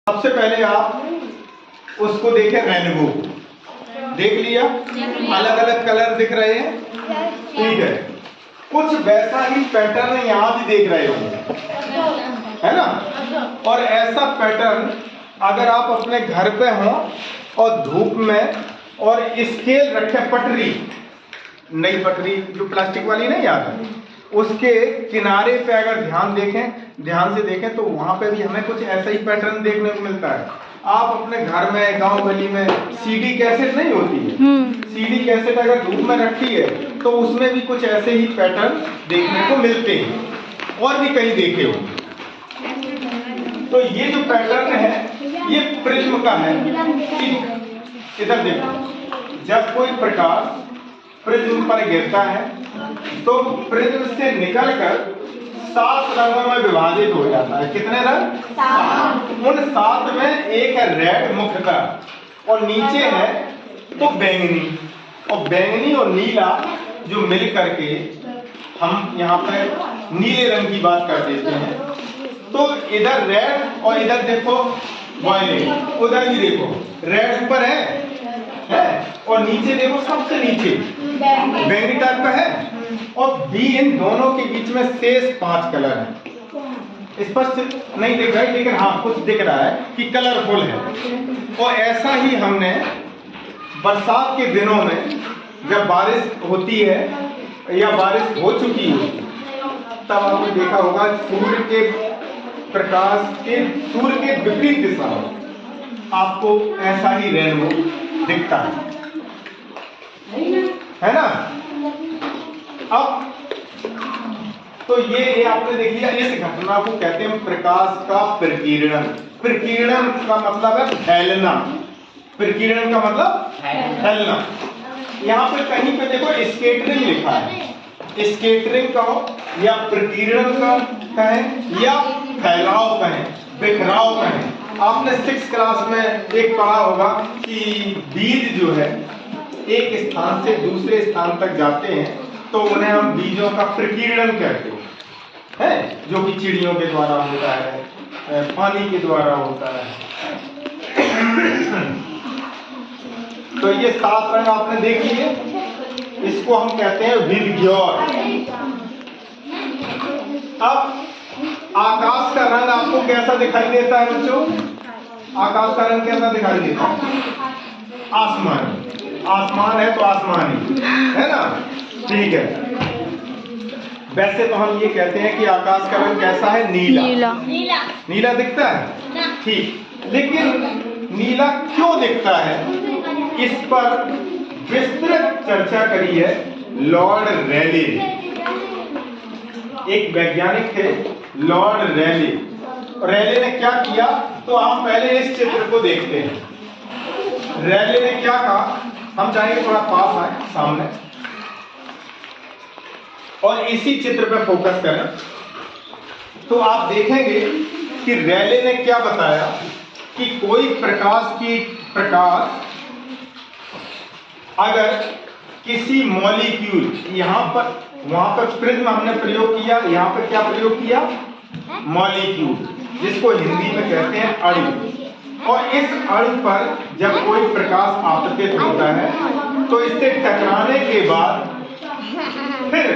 सबसे पहले आप उसको देखें, रेनबो देख लिया, अलग अलग कलर दिख रहे हैं, ठीक है। कुछ वैसा ही पैटर्न यहाँ भी देख रहे होंगे, है ना। और ऐसा पैटर्न अगर आप अपने घर पे हो और धूप में और स्केल रखे, पटरी, नई पटरी जो प्लास्टिक वाली नहीं आती, उसके किनारे पे अगर ध्यान से देखें तो वहां पे भी हमें कुछ ऐसा ही पैटर्न देखने को मिलता है। आप अपने घर में, गांव गली में सीडी कैसेट नहीं होती है, सीडी कैसेट अगर धूप में रखी है तो उसमें भी कुछ ऐसे ही पैटर्न देखने को मिलते हैं, और भी कहीं देखे होंगे। तो ये जो पैटर्न है ये प्रिज्म का है। इधर देखो, जब कोई प्रकाश प्रिज्म पर गिरता है तो प्रिज्म से निकलकर 7 रंगों में विभाजित हो जाता है। कितने रंग? 7। उन 7 में एक है रेड मुख्यतः, और नीचे है तो बैंगनी, और बैंगनी और नीला जो मिल करके हम यहाँ पर नीले रंग की बात कर देते हैं। तो इधर रेड और इधर देखो वायलेट, उधर भी देखो रेड ऊपर है और नीचे देखो सबसे नीचे बैंगनी टाइप का है, और भी इन दोनों के बीच में शेष 5 कलर है। स्पष्ट नहीं दिख रहा है लेकिन हाँ कुछ दिख रहा है कि कलरफुल है। और ऐसा ही हमने बरसात के दिनों में जब बारिश होती है या बारिश हो चुकी है तब आपने देखा होगा सूर्य के प्रकाश के, सूर्य के विपरीत दिशा में आपको ऐसा ही रेनबो दिखता है ना। अब तो ये आपने देख लिया, इस घटना को कहते हैं प्रकाश का प्रकीर्णन। प्रकीर्णन का मतलब है फैलना, प्रकीर्णन का मतलब फैलना। यहाँ पे कहीं पे देखो स्कैटरिंग लिखा है, स्कैटरिंग कहो या प्रकीर्णन का कहें या फैलाव कहें, बिखराव कहें। आपने 6th क्लास में एक पढ़ा होगा कि बीज जो है एक स्थान से दूसरे स्थान तक जाते हैं तो उन्हें हम बीजों का प्रकीर्णन कहते हैं, जो कि चिड़ियों के द्वारा होता है, पानी के द्वारा होता है। तो ये 7 रंग आपने देख लिए, इसको हम कहते हैं विबग्योर। अब आकाश का रंग आपको कैसा दिखाई देता है बच्चों? आकाश का रंग कैसा दिखाई देता है? आसमानी, आसमान है तो आसमानी, है ना, ठीक है। वैसे तो हम ये कहते हैं कि आकाश का रंग कैसा है? नीला। नीला दिखता है, ठीक। लेकिन नीला क्यों दिखता है, इस पर विस्तृत चर्चा करी है लॉर्ड रेले ने। एक वैज्ञानिक थे लॉर्ड रेले। रेले ने क्या किया, तो हम पहले इस चित्र को देखते हैं। रेले ने क्या कहा, हम चाहेंगे थोड़ा पास आए सामने और इसी चित्र पे फोकस करें तो आप देखेंगे कि रेले ने क्या बताया कि कोई प्रकाश अगर किसी मॉलिक्यूल, वहां पर प्रिज्म हमने प्रयोग किया, यहाँ पर क्या प्रयोग किया? मॉलिक्यूल, जिसको हिंदी में कहते हैं अणु। और इस अणु पर जब कोई प्रकाश आपतित होता है तो इससे टकराने के बाद फिर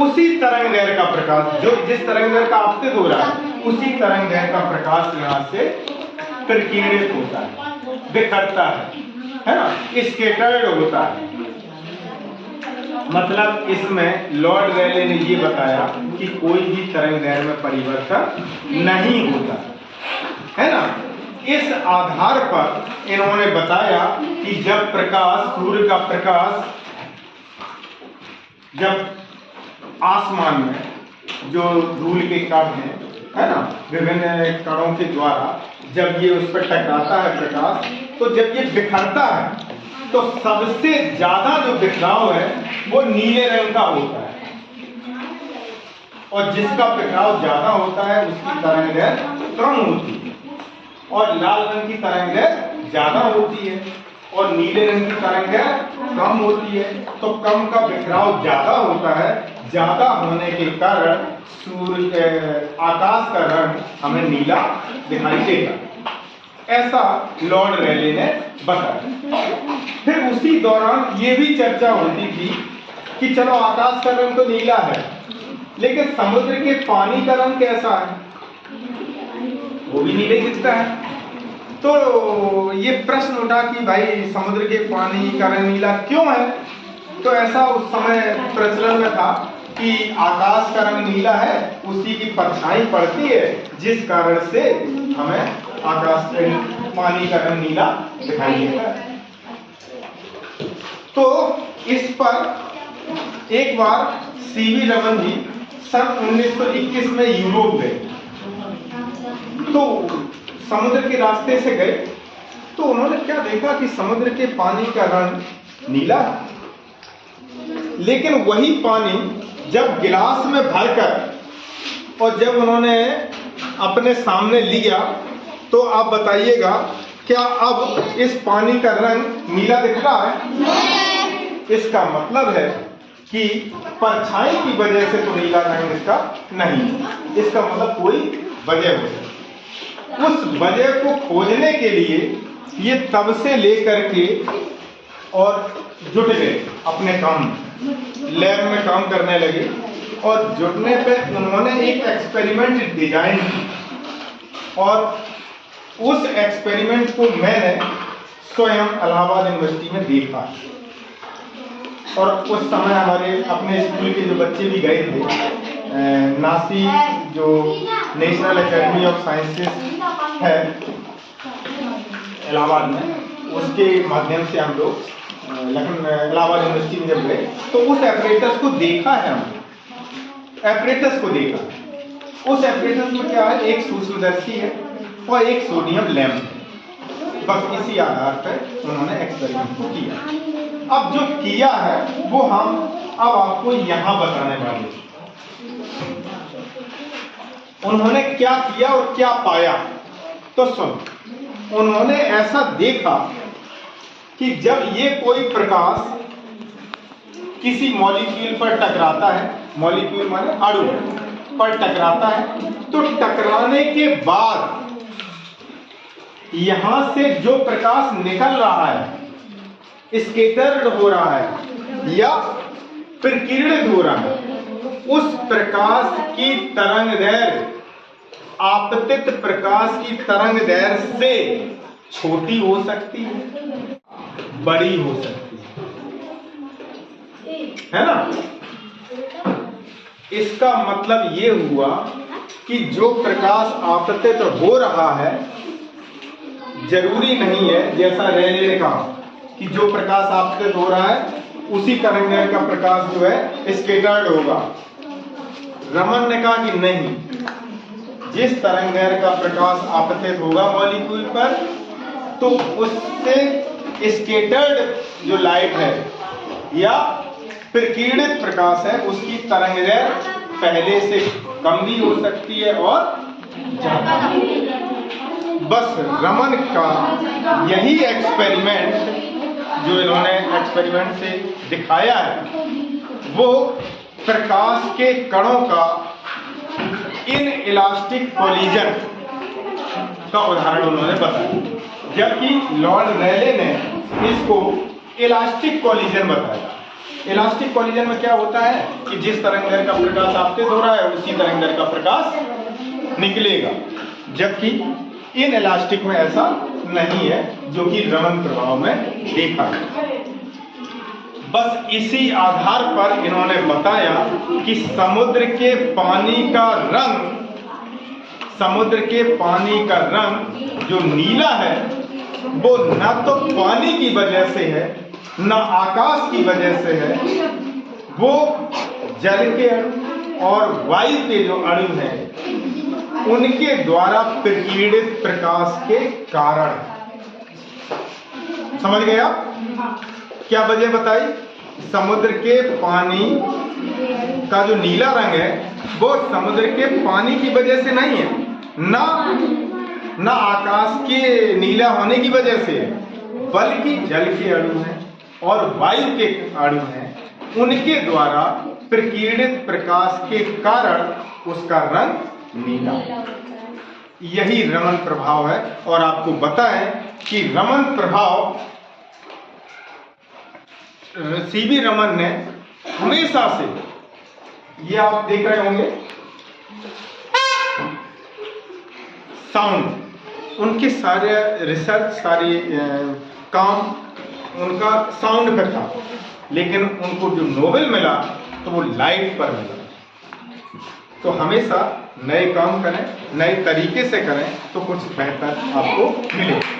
उसी तरंगदैर्घ्य का प्रकाश, जो जिस तरंगदैर्घ्य का आपतित हो रहा है उसी तरंगदैर्घ्य का प्रकाश यहाँ से प्रकीर्णित होता है, बिखरता है ना, स्कैटर्ड होता है। मतलब इसमें लॉर्ड रेले ने ये बताया कि कोई भी तरंगदैर्घ्य में परिवर्तन नहीं होता, है ना। इस आधार पर इन्होंने बताया कि जब प्रकाश, सूर्य का प्रकाश जब आसमान में जो धूल के कण हैं, है ना, विभिन्न कणों के द्वारा जब ये उस पर टकराता है प्रकाश, तो जब ये बिखरता है तो सबसे ज्यादा जो बिखराव है वो नीले रंग का होता है, और जिसका बिखराव ज्यादा होता है उसकी तरंगदैर्घ्य कम होती है, और लाल रंग की तरंगदैर्घ्य ज्यादा होती है और नीले रंग की तरंगदैर्घ्य कम होती है। तो कम का बिखराव ज्यादा होता है, ज्यादा होने के कारण सूर्य, आकाश का रंग हमें नीला दिखाई देगा। ऐसा लॉर्ड रेले ने बताया। फिर उसी दौरान ये भी चर्चा होती थी कि चलो आकाश का रंग तो नीला है, लेकिन समुद्र के पानी का रंग कैसा है, वो भी नीले दिखता है। तो ये प्रश्न उठा कि भाई समुद्र के पानी का रंग नीला क्यों है। तो ऐसा उस समय प्रचलन में था कि आकाश का रंग नीला है, उसी की परछाई पड़ती है, जिस कारण से हमें आकाश के पानी का रंग नीला दिखाई देता है। तो इस पर एक बार सीवी रमन जी सन 1921 में यूरोप गए। तो समुद्र के रास्ते से गए तो उन्होंने क्या देखा कि समुद्र के पानी का रंग नीला है, लेकिन वही पानी जब गिलास में भरकर और जब उन्होंने अपने सामने लिया तो आप बताइएगा क्या अब इस पानी का रंग नीला दिख रहा है? इसका मतलब है कि परछाई की वजह से तो नीला रंग इसका नहीं, इसका मतलब कोई वजह हो सकती। उस वजह को खोजने के लिए ये तब से लेकर के और जुट गए अपने काम में, लैब में काम करने लगे और जुटने पे उन्होंने एक एक्सपेरिमेंट डिजाइन की और उस एक्सपेरिमेंट को मैंने स्वयं इलाहाबाद यूनिवर्सिटी में देखा। और उस समय हमारे अपने स्कूल के जो बच्चे भी गए थे, नासी जो नेशनल एकेडमी ऑफ साइंसेस है इलाहाबाद में, उसके माध्यम से हम लोग इलाहाबाद यूनिवर्सिटी में जब गए तो उस एपरेटस को देखा है हमने, एपरेटस को देखा। उस एपरेटस में क्या है, एक सूक्ष्मदर्शी है और एक सोडियम लैंप है। बस इसी आधार पर उन्होंने एक्सपेरिमेंट को किया। अब जो किया है वो हम अब आपको यहां बताने वाले हैं। उन्होंने क्या किया और क्या पाया, तो सुन। उन्होंने ऐसा देखा कि जब ये कोई प्रकाश किसी मॉलिक्यूल पर टकराता है, मॉलिक्यूल माने अणु पर टकराता है, तो टकराने के बाद यहां से जो प्रकाश निकल रहा है, स्कैटर्ड हो रहा है या प्रकीर्णित हो रहा है, उस प्रकाश की तरंगदैर्घ्य आपतित प्रकाश की तरंगदैर्घ्य से छोटी हो सकती है, बड़ी हो सकती है ना। इसका मतलब ये हुआ कि जो प्रकाश आपतित हो रहा है जरूरी नहीं है, जैसा रेले ने कहा कि जो प्रकाश आपतित हो रहा है उसी तरंगदैर्घ्य का प्रकाश जो है स्कैटर्ड होगा। रमन ने कहा कि नहीं, जिस तरंगदैर्घ्य का प्रकाश आपतित होगा मॉलिक्यूल पर, तो उससे स्कैटर्ड जो लाइट है या प्रकीर्णित प्रकाश है उसकी तरंगदैर्घ्य पहले से कम भी हो सकती है और ज्यादा। बस रमन का यही एक्सपेरिमेंट जो इन्होंने एक्सपेरिमेंट से दिखाया है वो प्रकाश के कणों का इन इलास्टिक कोलिजन का उदाहरण उन्होंने बताया, जबकि लॉर्ड रेले ने इसको इलास्टिक कोलिजन बताया। इलास्टिक कोलिजन में क्या होता है कि जिस तरंगदैर्घ्य का प्रकाश आपतित हो रहा है उसी तरंगदैर्घ्य का प्रकाश निकलेगा, जबकि इन इलास्टिक में ऐसा नहीं है, जो कि रमन प्रभाव में देखा है। बस इसी आधार पर इन्होंने बताया कि समुद्र के पानी का रंग जो नीला है वो न तो पानी की वजह से है न आकाश की वजह से है, वो जल के अणु और वायु के जो अणु हैं उनके द्वारा प्रकीर्णित प्रकाश के कारण। समझ गए आप? क्या वजह बताई? समुद्र के पानी का जो नीला रंग है वो समुद्र के पानी की वजह से नहीं है, ना आकाश के नीला होने की वजह से, बल्कि जल के अणु हैं और वायु के अणु हैं, उनके द्वारा प्रकीर्णित प्रकाश के कारण उसका रंग नीला। यही रमन प्रभाव है। और आपको पता है कि रमन प्रभाव सीवी रमन ने हमेशा से, ये आप देख रहे होंगे साउंड, उनके सारे रिसर्च, सारे काम उनका साउंड पर था, लेकिन उनको जो नोबेल मिला तो वो लाइट पर मिला। तो हमेशा नए काम करें, नए तरीके से करें तो कुछ बेहतर आपको मिले।